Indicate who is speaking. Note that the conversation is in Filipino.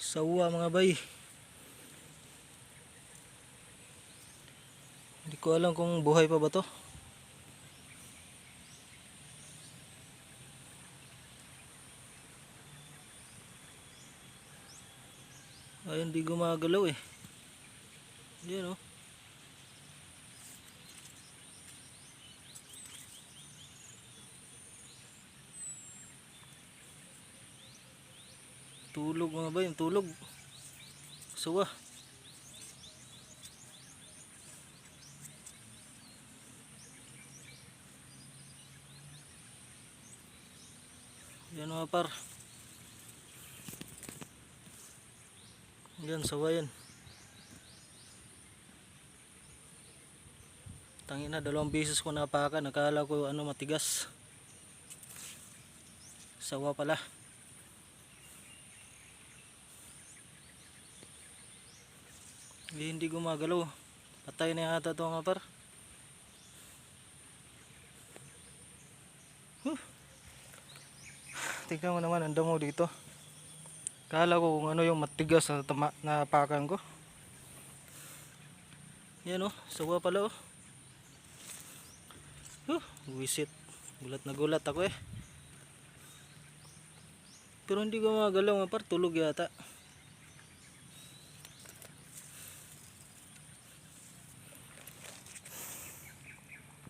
Speaker 1: Sawa mga bay. Hindi ko alam kung buhay pa ba to. Ay, hindi gumagalaw eh. Yan oh. Tulog mga bay, tulog. Sawa. Yan mga par. Yan, sawa yan. Tangina, 2 beses ko napakan. Nakala ko matigas. Sawa pala. Hindi gumagalaw. Patay na yata ito mga par. Tignan mo naman ang damo dito. Kala ko kung ano yung matigas na napakan ko. Yan oh, sawa pala oh. Wisit. Gulat na gulat ako eh. Pero hindi gumagalaw mga par, tulog yata.